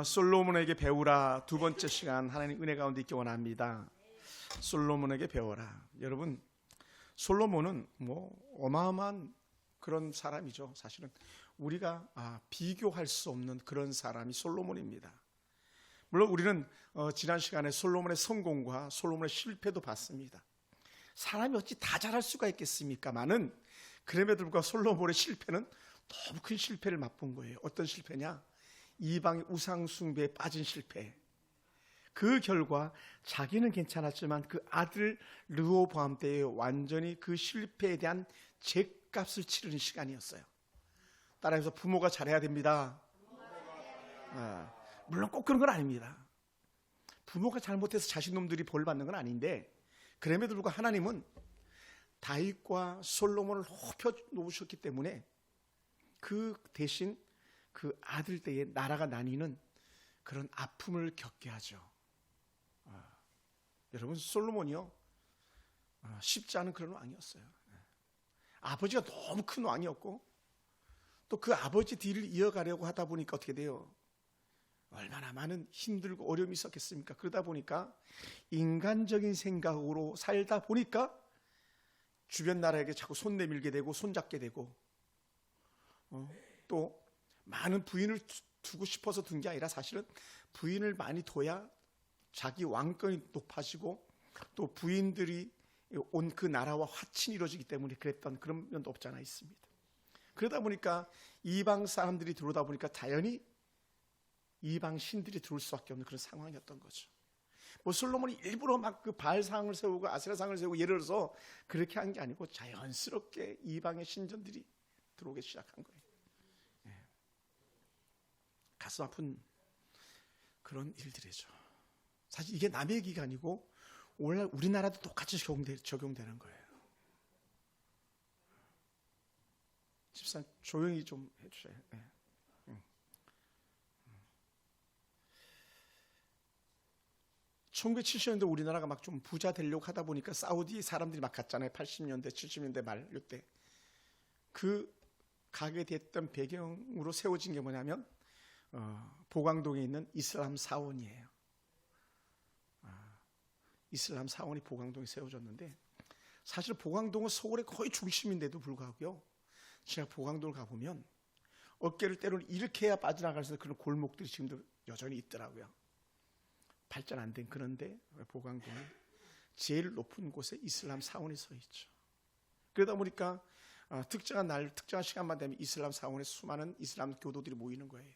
솔로몬에게 배우라 두 번째 시간 하나님 은혜 가운데 있기 원합니다. 솔로몬에게 배워라. 여러분, 솔로몬은 어마어마한 그런 사람이죠. 사실은 우리가 비교할 수 없는 그런 사람이 솔로몬입니다. 물론 우리는 지난 시간에 솔로몬의 성공과 솔로몬의 실패도 봤습니다. 사람이 어찌 다 잘할 수가 있겠습니까마는 그럼에도 불구하고 솔로몬의 실패는 너무 큰 실패를 맛본 거예요. 어떤 실패냐? 이방의 우상 숭배에 빠진 실패. 그 결과 자기는 괜찮았지만 그 아들 르호보암 때에 완전히 그 실패에 대한 죗값을 치르는 시간이었어요. 따라해서 부모가 잘해야 됩니다. 물론 꼭 그런 건 아닙니다. 부모가 잘못해서 자식놈들이 벌 받는 건 아닌데, 그럼에도 불구하고 하나님은 다윗과 솔로몬을 높여 놓으셨기 때문에 그 대신 그 아들 때에 나라가 나뉘는 그런 아픔을 겪게 하죠. 여러분, 솔로몬이요 쉽지 않은 그런 왕이었어요. 아버지가 너무 큰 왕이었고 또 그 아버지 뒤를 이어가려고 하다 보니까 어떻게 돼요? 얼마나 많은 힘들고 어려움이 있었겠습니까? 그러다 보니까 인간적인 생각으로 살다 보니까 주변 나라에게 자꾸 손 내밀게 되고 손잡게 되고 또 많은 부인을 두고 싶어서 둔 게 아니라 사실은 부인을 많이 둬야 자기 왕권이 높아지고 또 부인들이 온 그 나라와 화친이 이루어지기 때문에 그랬던 그런 면도 없지 않아 있습니다. 그러다 보니까 이방 사람들이 들어오다 보니까 자연히 이방 신들이 들어올 수밖에 없는 그런 상황이었던 거죠. 솔로몬이 일부러 막 그 바알상을 세우고 아세라상을 세우고 예를 들어서 그렇게 한 게 아니고 자연스럽게 이방의 신전들이 들어오기 시작한 거예요. 가슴 아픈 그런 일들이죠. 사실 이게 남의 얘기가 아니고 오늘날 우리나라도 똑같이 적용되는 거예요. 집사님 조용히 좀 해주세요. 1970년대 우리나라가 막 좀 부자 되려고 하다 보니까 사우디 사람들이 막 갔잖아요. 80년대, 70년대 말 이때. 그 가게 됐던 배경으로 세워진 게 뭐냐면 보광동에 있는 이슬람 사원이에요. 이슬람 사원이 보광동에 세워졌는데, 사실 보광동은 서울의 거의 중심인데도 불구하고요, 제가 보광동을 가보면 어깨를 때로는 이렇게 해야 빠져나갈 수 있는 그런 골목들이 지금도 여전히 있더라고요. 발전 안 된. 그런데 보광동은 제일 높은 곳에 이슬람 사원이 서 있죠. 그러다 보니까 특정한 날, 특정한 시간만 되면 이슬람 사원에 수많은 이슬람 교도들이 모이는 거예요.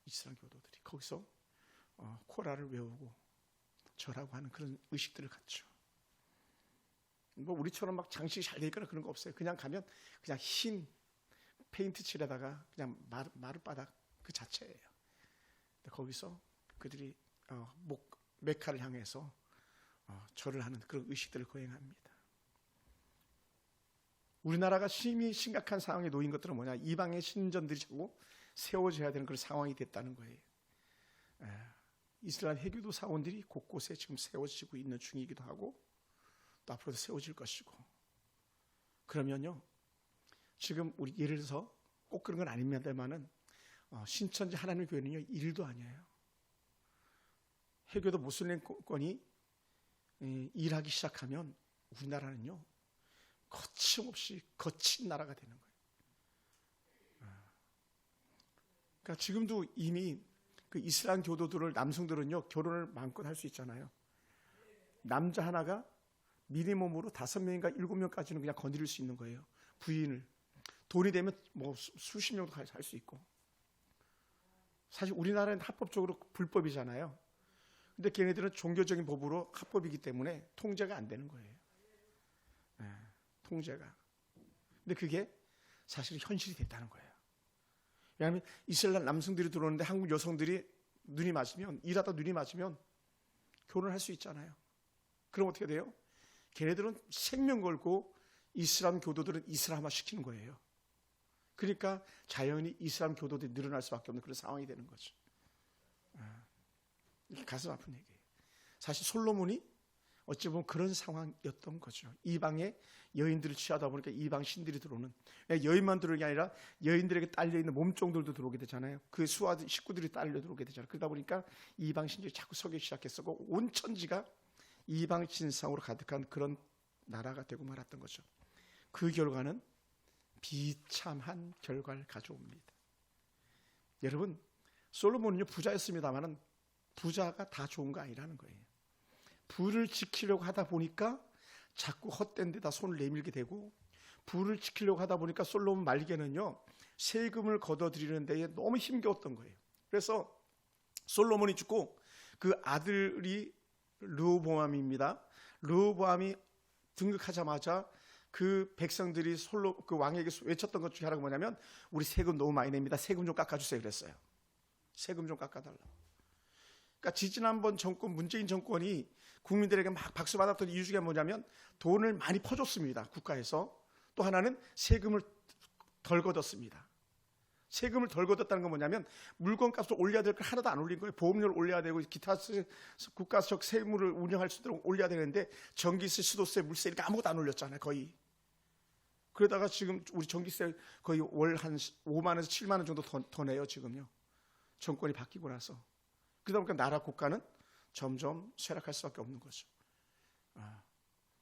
이슬람 교도들이 거기서 코란을 외우고 절하고 하는 그런 의식들을 갖죠. 우리처럼 막 장식이 잘 돼 있거나 그런 거 없어요. 그냥 가면 그냥 흰 페인트 칠에다가 그냥 마룻바닥 그 자체예요. 거기서 그들이 메카를 향해서 절을 하는 그런 의식들을 거행합니다. 우리나라가 심각한 상황에 놓인 것들은 뭐냐? 이방의 신전들이 자꾸 세워져야 되는 그런 상황이 됐다는 거예요. 이슬람 해교도 사원들이 곳곳에 지금 세워지고 있는 중이기도 하고 또 앞으로도 세워질 것이고. 그러면요, 지금 우리 예를 들어서 꼭 그런 건 아닙니다만은 신천지 하나님 교회는요 일도 아니에요. 해교도 모슬렘권이 일하기 시작하면 우리나라는요 거침없이 거친 나라가 되는 거예요. 그러니까 지금도 이미 그 이슬람 교도들을, 남성들은요 결혼을 마음껏 할 수 있잖아요. 남자 하나가 미니멈으로 5명인가 7명까지는 그냥 거느릴 수 있는 거예요. 부인을. 돈이 되면 수십 명도 할 수 있고. 사실 우리나라는 합법적으로 불법이잖아요. 근데 걔네들은 종교적인 법으로 합법이기 때문에 통제가 안 되는 거예요. 통제가. 근데 그게 사실 현실이 됐다는 거예요. 왜냐하면 이슬람 남성들이 들어오는데 한국 여성들이 눈이 맞으면, 일하다 눈이 맞으면 결혼할 수 있잖아요. 그럼 어떻게 돼요? 걔네들은 생명 걸고 이슬람 교도들은 이슬람화 시키는 거예요. 그러니까 자연히 이슬람 교도들이 늘어날 수밖에 없는 그런 상황이 되는 거죠. 이게 가슴 아픈 얘기예요. 사실 솔로몬이 어찌 보면 그런 상황이었던 거죠. 이방의 여인들을 취하다 보니까 이방 신들이 들어오는, 여인만 들어오는 게 아니라 여인들에게 딸려있는 몸종들도 들어오게 되잖아요. 그 수하 식구들이 딸려 들어오게 되잖아요. 그러다 보니까 이방 신들이 자꾸 서기 시작했었고 온 천지가 이방 신상으로 가득한 그런 나라가 되고 말았던 거죠. 그 결과는 비참한 결과를 가져옵니다. 여러분, 솔로몬은요 부자였습니다만은 부자가 다 좋은 거 아니라는 거예요. 부를 지키려고 하다 보니까 자꾸 헛된 데다 손을 내밀게 되고, 부를 지키려고 하다 보니까 솔로몬 말기에는요 세금을 걷어들이는 데에 너무 힘겨웠던 거예요. 그래서 솔로몬이 죽고 그 아들이 르호보암입니다. 르호보암이 등극하자마자 그 백성들이 그 왕에게 외쳤던 것 중에 하나가 뭐냐면, 우리 세금 너무 많이 냅니다. 세금 좀 깎아주세요 그랬어요. 세금 좀 깎아달라고. 그러니까 지지난번 정권, 문재인 정권이 국민들에게 막 박수 받았던 이유 중에 뭐냐면 돈을 많이 퍼줬습니다. 국가에서. 또 하나는 세금을 덜 걷었습니다. 세금을 덜 걷었다는 건 뭐냐면 물건값을 올려야 될 걸 하나도 안 올린 거예요. 보험료를 올려야 되고 기타 국가적 세금을 운영할 수 있도록 올려야 되는데 전기세, 수도세, 물세 이렇게 아무것도 안 올렸잖아요. 거의. 그러다가 지금 우리 전기세 거의 월 한 5만 원에서 7만 원 정도 더 내요 지금요. 정권이 바뀌고 나서. 그러다 보니까 나라 국가는 점점 쇠락할 수밖에 없는 거죠.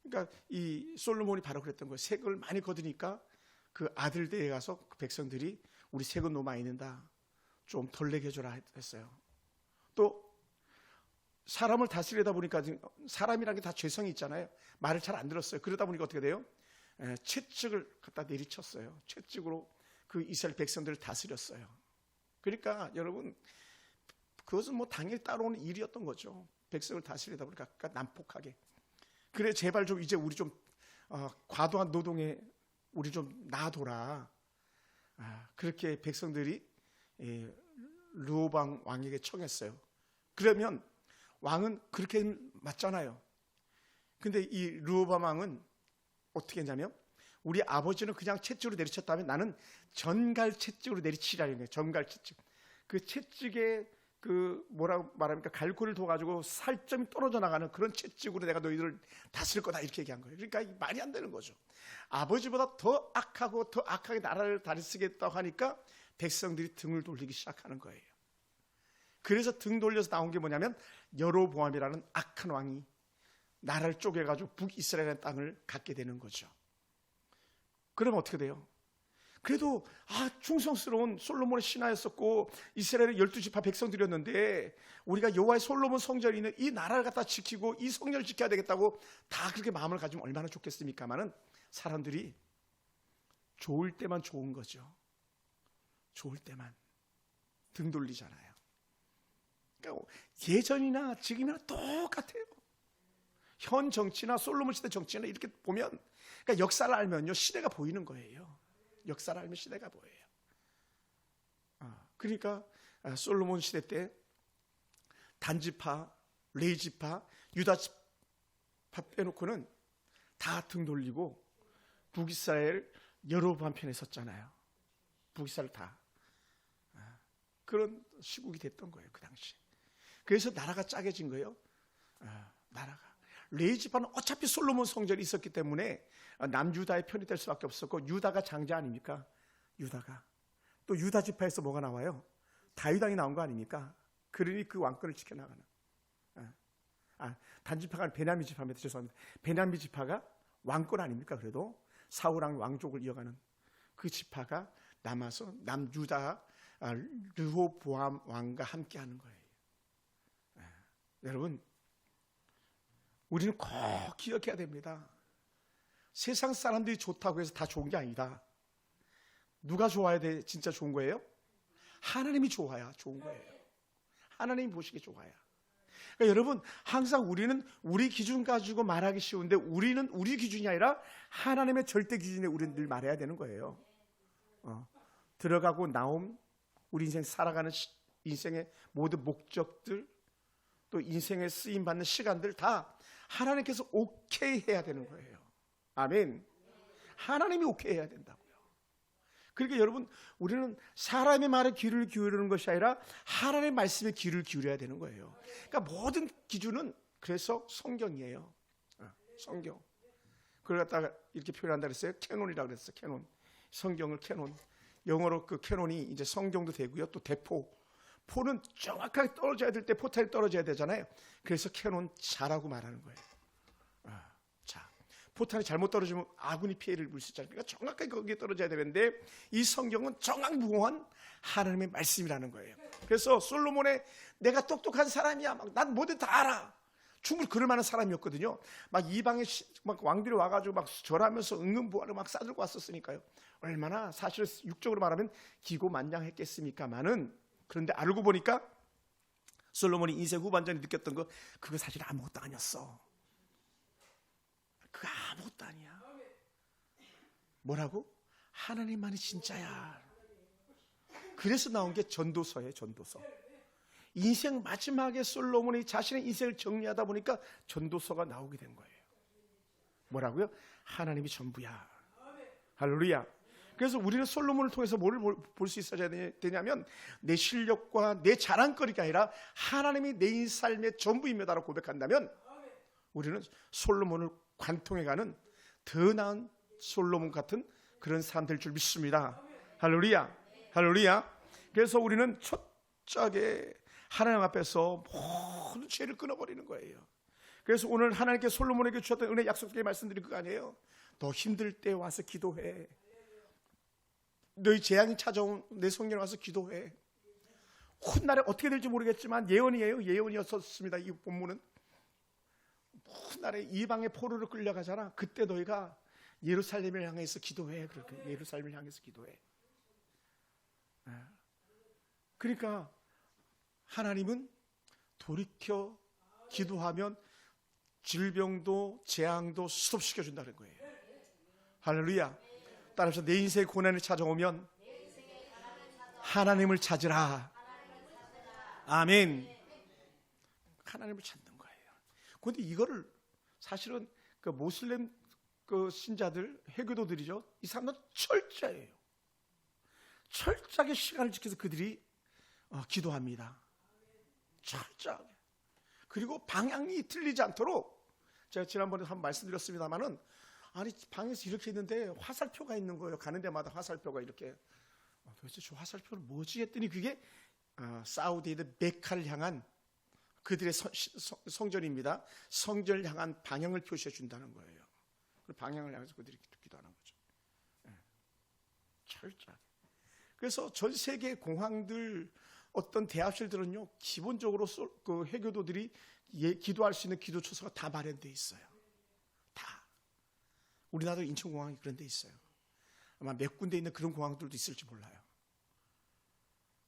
그러니까 이 솔로몬이 바로 그랬던 거예요. 세금을 많이 걷으니까 그 아들들에 가서 그 백성들이 우리 세금 너무 많이 낸다, 좀 덜 내게 해줘라 했어요. 또 사람을 다스리다 보니까 사람이라는 게 다 죄성이 있잖아요. 말을 잘 안 들었어요. 그러다 보니까 어떻게 돼요? 채찍을 갖다 내리쳤어요. 채찍으로 그 이스라엘 백성들을 다스렸어요. 그러니까 여러분, 그것은 뭐 당연히 따라오는 일이었던 거죠. 백성을 다스리다 보니까 난폭하게. 그래 제발 좀 이제 우리 좀 과도한 노동에 우리 좀 놔둬라. 그렇게 백성들이 르호보암 왕에게 청했어요. 그러면 왕은 그렇게 맞잖아요. 근데 이 르호보암 왕은 어떻게 했냐면, 우리 아버지는 그냥 채찍으로 내리쳤다면 나는 전갈 채찍으로 내리치라는 거예요. 전갈 채찍. 그 채찍에 그 뭐라고 말합니까? 갈고리를 둬가지고 살점이 떨어져 나가는 그런 채찍으로 내가 너희들을 다스릴 거다 이렇게 얘기한 거예요. 그러니까 말이 안 되는 거죠. 아버지보다 더 악하고 더 악하게 나라를 다스리겠다고 하니까 백성들이 등을 돌리기 시작하는 거예요. 그래서 등 돌려서 나온 게 뭐냐면 여로보암이라는 악한 왕이 나라를 쪼개가지고 북이스라엘의 땅을 갖게 되는 거죠. 그러면 어떻게 돼요? 그래도 충성스러운 솔로몬의 신하였었고 이스라엘의 12지파 백성들이었는데, 우리가 여호와의 솔로몬 성전이 있는 이 나라를 갖다 지키고 이 성전을 지켜야 되겠다고 다 그렇게 마음을 가지면 얼마나 좋겠습니까마는 사람들이 좋을 때만 좋은 거죠. 좋을 때만 등 돌리잖아요. 그러니까 예전이나 지금이나 똑같아요. 현 정치나 솔로몬 시대 정치나 이렇게 보면, 그러니까 역사를 알면요 시대가 보이는 거예요. 역사를 알면 시대가 보여요. 그러니까 솔로몬 시대 때 단지파, 레이지파, 유다지파 빼놓고는 다 등 돌리고 북이스라엘 여로보암 편에 섰잖아요. 북이스라엘 다. 그런 시국이 됐던 거예요 그 당시. 그래서 나라가 짜게진 거예요. 나라가. 레이지파는 어차피 솔로몬 성전이 있었기 때문에 남유다의 편이 될 수밖에 없었고, 유다가 장자 아닙니까? 유다가. 또 유다 지파에서 뭐가 나와요? 다윗왕이 나온 거 아닙니까? 그러니 그 왕권을 지켜나가는. 단지파가 베냐민 지파입니다. 죄송합니다. 베냐민 지파가 왕권 아닙니까? 그래도 사울왕 왕족을 이어가는 그 지파가 남아서 남유다 르호보암 왕과 함께하는 거예요. 여러분, 우리는 꼭 기억해야 됩니다. 세상 사람들이 좋다고 해서 다 좋은 게 아니다. 누가 좋아야 돼? 진짜 좋은 거예요? 하나님이 좋아야 좋은 거예요. 하나님이 보시기에 좋아야. 그러니까 여러분, 항상 우리는 우리 기준 가지고 말하기 쉬운데, 우리는 우리 기준이 아니라 하나님의 절대 기준에 우리는 늘 말해야 되는 거예요. 들어가고 나옴, 우리 인생 살아가는 인생의 모든 목적들, 또 인생에 쓰임받는 시간들 다 하나님께서 오케이 해야 되는 거예요. 아멘. 하나님이 오케이 해야 된다고요. 그러니까 여러분, 우리는 사람의 말에 귀를 기울이는 것이 아니라 하나님의 말씀에 귀를 기울여야 되는 거예요. 그러니까 모든 기준은 그래서 성경이에요. 성경. 그걸 갖다가 이렇게 표현한다 그랬어요. 캐논이라고 그랬어요. 캐논. 성경을 캐논. 영어로 그 캐논이 이제 성경도 되고요. 또 대포. 포는 정확하게 떨어져야 될 때 포탄이 떨어져야 되잖아요. 그래서 캐논 자라고 말하는 거예요. 자, 포탄이 잘못 떨어지면 아군이 피해를 볼 수 있잖아요. 그러니까 정확하게 거기에 떨어져야 되는데 이 성경은 정확무궁한 하나님의 말씀이라는 거예요. 그래서 솔로몬의 내가 똑똑한 사람이야. 난 뭐든 다 알아. 충분히 그럴 만한 사람이었거든요. 막 이방의 막 왕들이 와가지고 막 절하면서 응응부활을 막 싸들고 왔었으니까요. 얼마나 사실 육적으로 말하면 기고만장했겠습니까만은 그런데 알고 보니까 솔로몬이 인생 후반전에 느꼈던 거 그거 사실 아무것도 아니었어. 그거 아무것도 아니야. 뭐라고? 하나님만이 진짜야. 그래서 나온 게 전도서예요. 전도서. 인생 마지막에 솔로몬이 자신의 인생을 정리하다 보니까 전도서가 나오게 된 거예요. 뭐라고요? 하나님이 전부야. 할렐루야. 그래서 우리는 솔로몬을 통해서 뭐를 볼 수 있어야 되냐면 내 실력과 내 자랑거리가 아니라 하나님이 내 삶의 전부입니다라고 고백한다면 우리는 솔로몬을 관통해가는 더 나은 솔로몬 같은 그런 사람 될 줄 믿습니다. 할렐루야. 할렐루야. 그래서 우리는 첫째에 하나님 앞에서 모든 죄를 끊어버리는 거예요. 그래서 오늘 하나님께 솔로몬에게 주셨던 은혜 약속되게 말씀드린 거 아니에요. 너 힘들 때 와서 기도해. 너희 재앙이 찾아온 내 성전에 와서 기도해. 훗날에 어떻게 될지 모르겠지만 예언이에요. 예언이었습니다. 이 본문은 훗날에 이방의 포로로 끌려가잖아. 그때 너희가 예루살렘을 향해서 기도해. 그렇게 예루살렘을 향해서 기도해. 그러니까 하나님은 돌이켜 기도하면 질병도 재앙도 스톱시켜 준다는 거예요. 할렐루야. 따라서 내 인생의 고난이 찾아오면 하나님을 찾으라. 아멘. 하나님을 찾는 거예요. 그런데 이거를 사실은 그 모슬렘 그 신자들, 해교도들이죠. 이 사람들은 철저해요. 철저하게 시간을 지켜서 그들이 기도합니다. 철저하게. 그리고 방향이 틀리지 않도록 제가 지난번에 한번 말씀드렸습니다마는 아니 방에서 이렇게 있는데 화살표가 있는 거예요. 가는 데마다 화살표가 이렇게. 도대체 저 화살표는 뭐지 했더니 그게 사우디의 메카를 향한 그들의 성전입니다. 성전을 향한 방향을 표시해 준다는 거예요. 그 방향을 향해서 그들이 기도하는 거죠. 철저하게. 그래서 전 세계 공항들 어떤 대합실들은요 기본적으로 그 해교도들이 기도할 수 있는 기도처소가 다 마련되어 있어요. 다. 우리나라도 인천공항이 그런 데 있어요. 아마 몇 군데 있는 그런 공항들도 있을지 몰라요.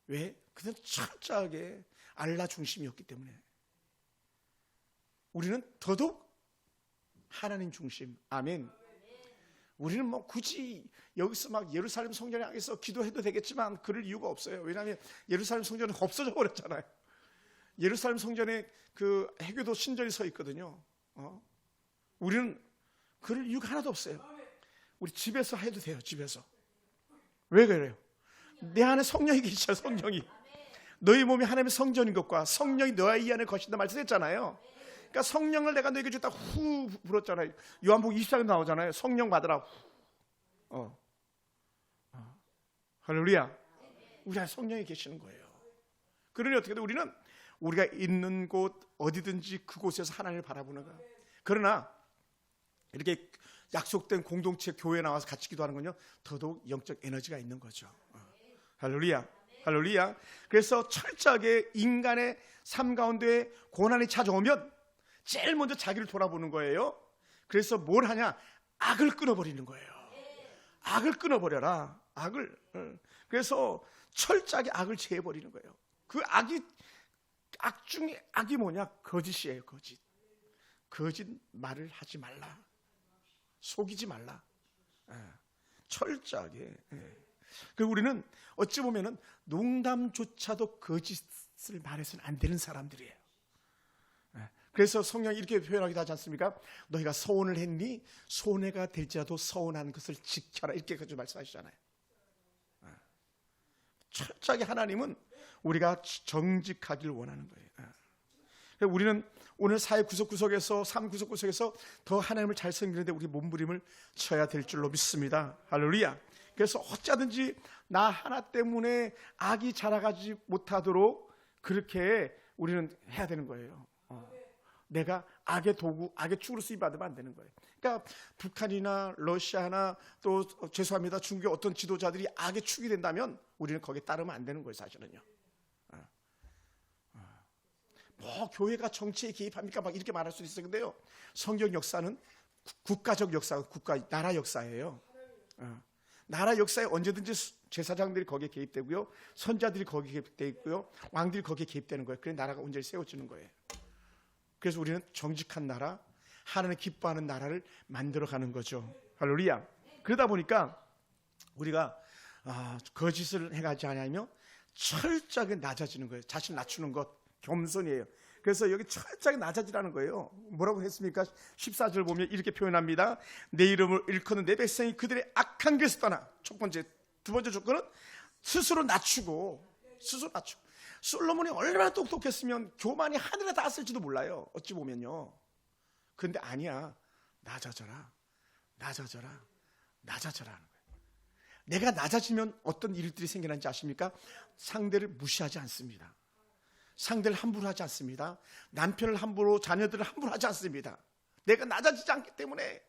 왜? 그들은 철저하게 알라 중심이었기 때문에. 우리는 더더욱 하나님 중심. 아멘. 우리는 뭐 굳이 여기서 막 예루살렘 성전에 향해서 기도해도 되겠지만 그럴 이유가 없어요. 왜냐하면 예루살렘 성전은 없어져 버렸잖아요. 예루살렘 성전에 그 해교도 신전이 서 있거든요. 우리는 그럴 이유가 하나도 없어요. 우리 집에서 해도 돼요. 집에서. 왜 그래요? 내 안에 성령이 계시잖아요. 성령이. 너희 몸이 하나님의 성전인 것과 성령이 너희 안에 거신다 말씀했잖아요. 그러니까 성령을 내가 너에게 줬다 후 불었잖아요. 요한복음 24장 나오잖아요. 성령 받으라. 할렐루야. 우리 안에 성령이 계시는 거예요. 그러니 어떻게 돼? 우리는 우리가 있는 곳 어디든지 그곳에서 하나님을 바라보는 거야. 그러나 이렇게 약속된 공동체 교회에 나와서 같이 기도하는 건요 더더욱 영적 에너지가 있는 거죠. 할렐루야. 할렐루야. 그래서 철저하게 인간의 삶 가운데 고난이 찾아오면 제일 먼저 자기를 돌아보는 거예요. 그래서 뭘 하냐? 악을 끊어버리는 거예요. 악을 끊어버려라. 악을. 그래서 철저하게 악을 제해버리는 거예요. 그 악 중에 악이 뭐냐? 거짓이에요. 거짓. 거짓 말을 하지 말라. 속이지 말라. 철저하게. 그리고 우리는 어찌 보면은 농담조차도 거짓을 말해서는 안 되는 사람들이에요. 그래서 성령이 이렇게 표현하기도 하지 않습니까? 너희가 서원을 했니? 손해가 될지라도 서원한 것을 지켜라. 이렇게 가지고 말씀하시잖아요. 철저하게 하나님은 우리가 정직하기를 원하는 거예요. 우리는 오늘 사회 구석구석에서, 삶 구석구석에서 더 하나님을 잘 섬기는데 우리 몸부림을 쳐야 될 줄로 믿습니다. 할렐루야. 그래서 어쩌든지 나 하나 때문에 악이 자라가지 못하도록 그렇게 우리는 해야 되는 거예요. 내가 악의 도구, 악의 축으로 쓰임받으면 안 되는 거예요. 그러니까 북한이나 러시아나 또 죄송합니다, 중국의 어떤 지도자들이 악의 축이 된다면 우리는 거기에 따르면 안 되는 거예요, 사실은요. 뭐 교회가 정치에 개입합니까? 막 이렇게 말할 수 있어요. 근데요, 성경 역사는 국가적 역사, 나라 역사예요. 나라 역사에 언제든지 제사장들이 거기에 개입되고요, 선자들이 거기에 개입되어 있고요, 왕들이 거기에 개입되는 거예요. 그래서 나라가 온전히 세워지는 거예요. 그래서 우리는 정직한 나라, 하나님 기뻐하는 나라를 만들어가는 거죠. 할렐루야. 그러다 보니까 우리가 거짓을 해가지 않으며 철저하게 낮아지는 거예요. 자신 낮추는 것, 겸손이에요. 그래서 여기 철저하게 낮아지라는 거예요. 뭐라고 했습니까? 14절 보면 이렇게 표현합니다. 내 이름을 일컫는 내 백성이 그들의 악한 길에서 떠나. 첫 번째, 두 번째 조건은 스스로 낮추고. 솔로몬이 얼마나 똑똑했으면 교만이 하늘에 닿았을지도 몰라요. 어찌 보면요. 그런데 아니야. 낮아져라 하는 거예요. 내가 낮아지면 어떤 일들이 생겨나는지 아십니까? 상대를 무시하지 않습니다. 상대를 함부로 하지 않습니다. 남편을 함부로, 자녀들을 함부로 하지 않습니다. 내가 낮아지지 않기 때문에,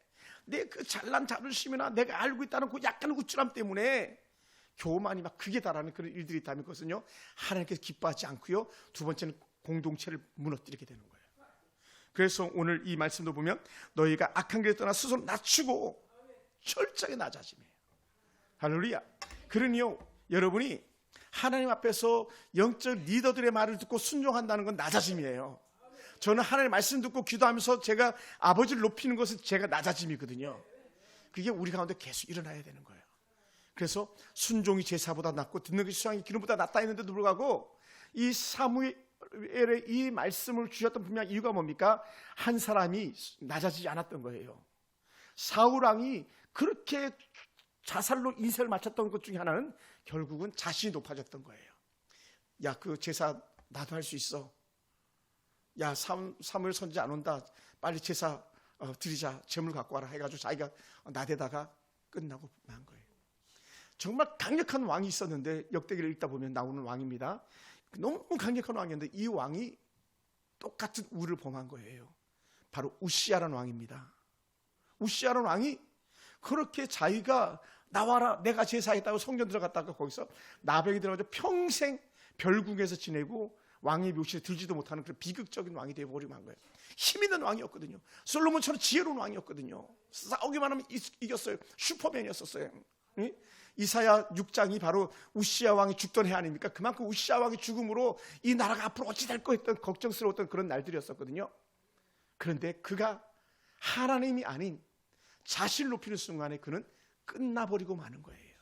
내 그 잘난 자존심이나 내가 알고 있다는 그 약간의 우쭐함 때문에 교만이 막 극에 달하는 그런 일들이 있다면 그것은요, 하나님께서 기뻐하지 않고요, 두 번째는 공동체를 무너뜨리게 되는 거예요. 그래서 오늘 이 말씀도 보면 너희가 악한 길에 떠나 스스로 낮추고 철저하게 낮아짐이에요. 할렐루야. 그러니요, 여러분이 하나님 앞에서 영적 리더들의 말을 듣고 순종한다는 건 낮아짐이에요. 저는 하나님의 말씀 듣고 기도하면서 제가 아버지를 높이는 것은 제가 낮아짐이거든요. 그게 우리 가운데 계속 일어나야 되는 거예요. 그래서 순종이 제사보다 낫고 듣는 것이 수양이 기름보다 낫다 했는데도 불구하고 이 사무엘의 이 말씀을 주셨던 분명 이유가 뭡니까? 한 사람이 낮아지지 않았던 거예요. 사울 왕이 그렇게 자살로 인생을 마쳤던 것 중에 하나는 결국은 자신이 높아졌던 거예요. 야, 그 제사 나도 할 수 있어. 야, 사무엘 선지자 안 온다. 빨리 제사 드리자. 제물 갖고 와라 해가지고 자기가 나대다가 끝나고 만 거예요. 정말 강력한 왕이 있었는데, 역대기를 읽다 보면 나오는 왕입니다. 너무 강력한 왕이었는데 이 왕이 똑같은 우를 범한 거예요. 바로 우시아라는 왕입니다. 우시아라는 왕이 그렇게 자기가 나와라, 내가 제사했다고 성전 들어갔다가 거기서 나병이 들어가지고 평생 별궁에서 지내고 왕의 묘실에 들지도 못하는 그런 비극적인 왕이 되어버리고 만 거예요. 힘 있는 왕이었거든요. 솔로몬처럼 지혜로운 왕이었거든요. 싸우기만 하면 이겼어요. 슈퍼맨이었었어요. 이사야 6장이 바로 우시아 왕이 죽던 해 아닙니까? 그만큼 우시아 왕이 죽음으로 이 나라가 앞으로 어찌 될 거 했던 걱정스러웠던 그런 날들이었었거든요. 그런데 그가 하나님이 아닌 자신을 높이는 순간에 그는 끝나버리고 마는 거예요.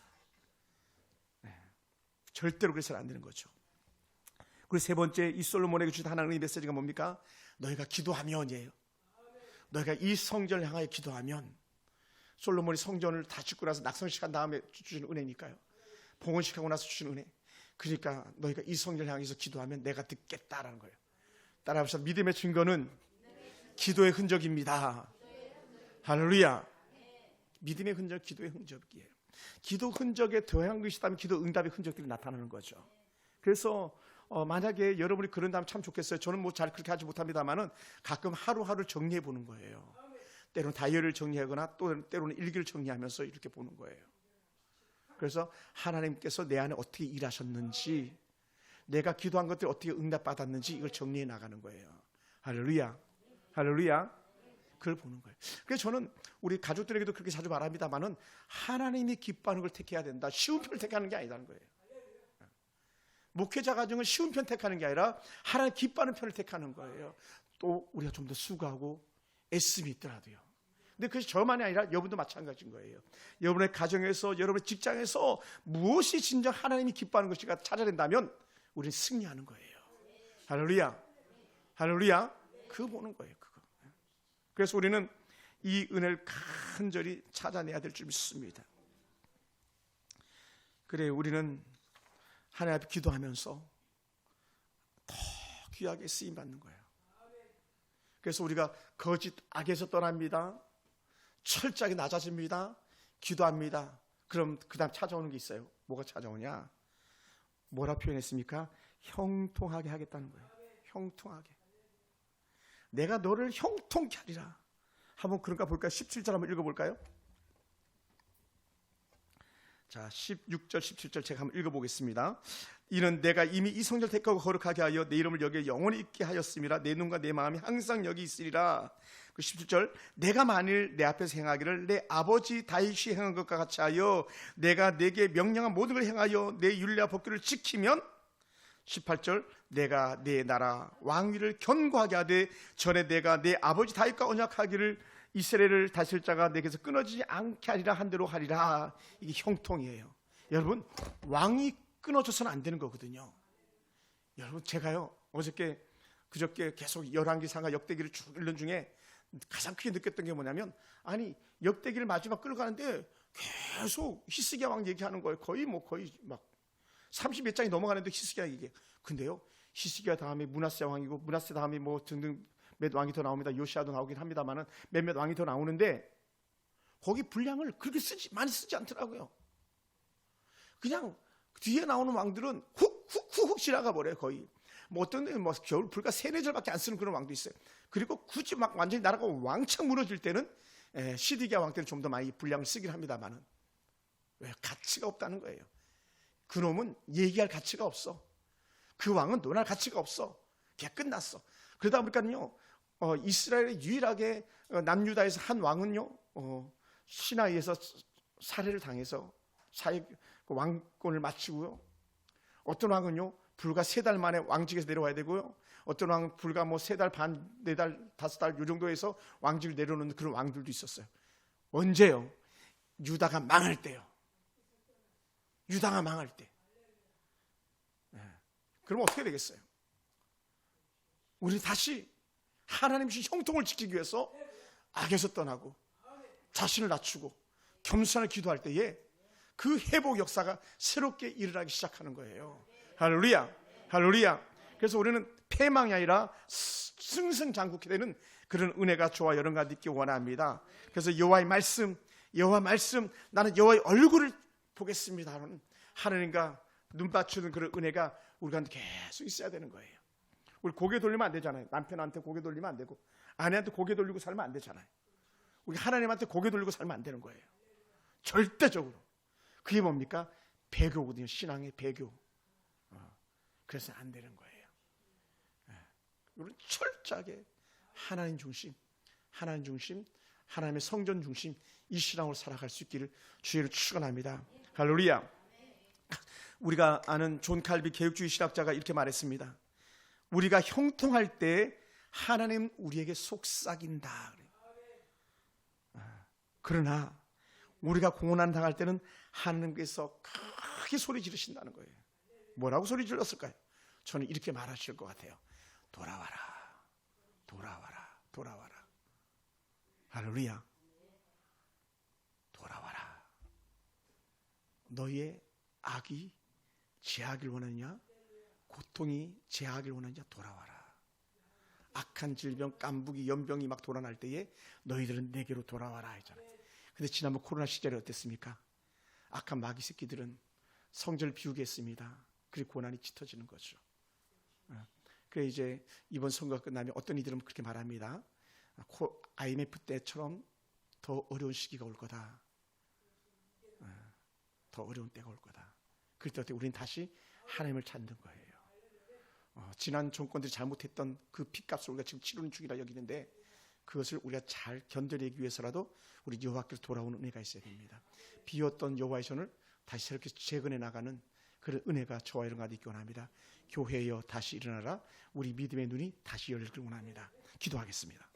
절대로 그래서는 안 되는 거죠. 그리고 세 번째, 이 솔로몬에게 주신 하나님의 메시지가 뭡니까? 너희가 기도하면이에요. 너희가 이 성전을 향하여 기도하면, 솔로몬이 성전을 다 짓고 나서 낙성식한 다음에 주시는 은혜니까요. 봉헌식하고 나서 주시는 은혜. 그러니까 너희가 이 성전을 향해서 기도하면 내가 듣겠다라는 거예요. 따라합시다. 믿음의 증거는 기도의 흔적입니다. 할렐루야. 믿음의 흔적, 기도의 흔적이에요. 기도 흔적에 더한 것이 있다면 기도 응답의 흔적들이 나타나는 거죠. 그래서 만약에 여러분이 그런다면 참 좋겠어요. 저는 뭐 잘 그렇게 하지 못합니다만은 가끔 하루하루 정리해 보는 거예요. 때로는 다이어리를 정리하거나 또 때로는 일기를 정리하면서 이렇게 보는 거예요. 그래서 하나님께서 내 안에 어떻게 일하셨는지, 내가 기도한 것들이 어떻게 응답받았는지 이걸 정리해 나가는 거예요. 할렐루야. 할렐루야. 그걸 보는 거예요. 그래서 저는 우리 가족들에게도 그렇게 자주 말합니다만은 하나님이 기뻐하는 걸 택해야 된다. 쉬운 편을 택하는 게 아니라는 거예요. 목회자 가정은 쉬운 편 택하는 게 아니라 하나님 기뻐하는 편을 택하는 거예요. 또 우리가 좀 더 수고하고 애씀이 있더라도요. 근데 그것이 저만이 아니라 여러분도 마찬가지인 거예요. 여러분의 가정에서, 여러분의 직장에서 무엇이 진정 하나님이 기뻐하는 것인가 찾아낸다면 우리는 승리하는 거예요. 할렐루야. 할렐루야. 그거 보는 거예요. 그거. 그래서 우리는 이 은혜를 간절히 찾아내야 될 줄 믿습니다. 그래, 우리는 하나님 앞에 기도하면서 더 귀하게 쓰임받는 거예요. 그래서 우리가 거짓 악에서 떠납니다. 철저하게 낮아집니다. 기도합니다. 그럼 그 다음 찾아오는 게 있어요. 뭐가 찾아오냐? 뭐라 표현했습니까? 형통하게 하겠다는 거예요. 형통하게. 내가 너를 형통케 하리라. 한번 그런가 볼까요? 17절 한번 읽어볼까요? 자, 16절 17절 제가 한번 읽어보겠습니다. 이는 내가 이미 이 성전을 택하고 거룩하게 하여 내 이름을 여기에 영원히 있게 하였음이라. 내 눈과 내 마음이 항상 여기 있으리라. 그 17절, 내가 만일 내 앞에서 행하기를 내 아버지 다윗이 행한 것과 같이 하여 내가 내게 명령한 모든 걸 행하여 내 율례와 법규를 지키면, 18절, 내가 내 나라 왕위를 견고하게 하되 전에 내가 내 아버지 다윗과 언약하기를 이스라엘을 다스릴 자가 내게서 끊어지지 않게 하리라 한 대로 하리라. 이게 형통이에요. 여러분, 왕이 끊어져서는 안 되는 거거든요. 여러분, 제가요 그저께 계속 열왕기상과 역대기를 쭉 읽는 중에 가장 크게 느꼈던 게 뭐냐면, 아니 역대기를 마지막 끌고 가는데 계속 히스기야 왕 얘기하는 거예요. 거의 막 30몇 장이 넘어가는데 히스기야 얘기. 근데요, 히스기야 다음에 므낫세 왕이고 므낫세 다음에 뭐 등등 몇 왕이 더 나옵니다. 요시아도 나오긴 합니다만은 몇몇 왕이 더 나오는데 거기 분량을 그렇게 많이 쓰지 않더라고요. 그냥 뒤에 나오는 왕들은 훅 지나가 버려요. 거의 뭐 어떤 데는 뭐 겨울 불과 3-4절밖에 안 쓰는 그런 왕도 있어요. 그리고 굳이 막 완전히 나라가 왕창 무너질 때는 시드기야 왕 때는 좀 더 많이 분량을 쓰긴 합니다만은 왜? 가치가 없다는 거예요. 그놈은 얘기할 가치가 없어. 그 왕은 논할 가치가 없어. 그냥 끝났어. 그러다 보니까요, 이스라엘의 유일하게 남유다에서 한 왕은요, 시나이에서 살해를 당해서 왕권을 마치고요. 어떤 왕은요, 불과 3달 만에 왕직에서 내려와야 되고요. 어떤 왕은 불과 뭐 3달 반, 4달, 5달 요 정도에서 왕직을 내려놓는 그런 왕들도 있었어요. 언제요? 유다가 망할 때요. 유다가 망할 때. 그럼 어떻게 되겠어요? 우리 다시 하나님 주신 형통을 지키기 위해서 악에서 떠나고 자신을 낮추고 겸손하게 기도할 때에 그 회복 역사가 새롭게 일어나기 시작하는 거예요. 할렐루야, 할렐루야. 그래서 우리는 패망이 아니라 승승장구케 되는 그런 은혜가 저와 여러분과 있기 원합니다. 그래서 여호와의 말씀, 나는 여호와의 얼굴을 보겠습니다 하는 하나님과 눈 맞추는 그런 은혜가 우리 가운데 계속 있어야 되는 거예요. 우리 고개 돌리면 안 되잖아요. 남편한테 고개 돌리면 안 되고 아내한테 고개 돌리고 살면 안 되잖아요. 우리 하나님한테 고개 돌리고 살면 안 되는 거예요. 절대적으로. 그게 뭡니까? 배교거든요. 신앙의 배교. 그래서 안 되는 거예요. 우리는 철저하게 하나님 중심, 하나님의 성전 중심 이 신앙으로 살아갈 수 있기를 주의를 축원합니다. 할렐루야. 우리가 아는 존 칼비 개혁주의 신학자가 이렇게 말했습니다. 우리가 형통할 때 하나님 우리에게 속삭인다. 그러나 우리가 고난 당할 때는 하나님께서 크게 소리 지르신다는 거예요. 뭐라고 소리 질렀을까요? 저는 이렇게 말하실 것 같아요. 돌아와라, 돌아와라, 돌아와라. 할렐루야. 돌아와라. 너희의 악이 제하길 원하느냐? 고통이 제하길 원하느냐? 돌아와라. 악한 질병, 깐부기, 연병이 막 돌아날 때에 너희들은 내게로 돌아와라 했잖아요. 근데 지난번 코로나 시절에 어땠습니까? 악한 마귀 새끼들은 성전을 비우게 했습니다. 그리고 고난이 짙어지는 거죠. 그래 이제 이번 선거가 끝나면 어떤 이들은 그렇게 말합니다. IMF 때처럼 더 어려운 시기가 올 거다. 더 어려운 때가 올 거다. 그럴 때 우리는 다시 하나님을 찾는 거예요. 지난 정권들이 잘못했던 그 핏값을 우리가 지금 치르는 중이라 여기는데 그것을 우리가 잘 견뎌내기 위해서라도 우리 여호와께로 돌아오는 은혜가 있어야 됩니다. 비었던 여호와의 손을 다시 새롭게 재건해 나가는 그런 은혜가 저와 여러분과 있기 원합니다. 교회여 다시 일어나라. 우리 믿음의 눈이 다시 열리길 원합니다. 기도하겠습니다.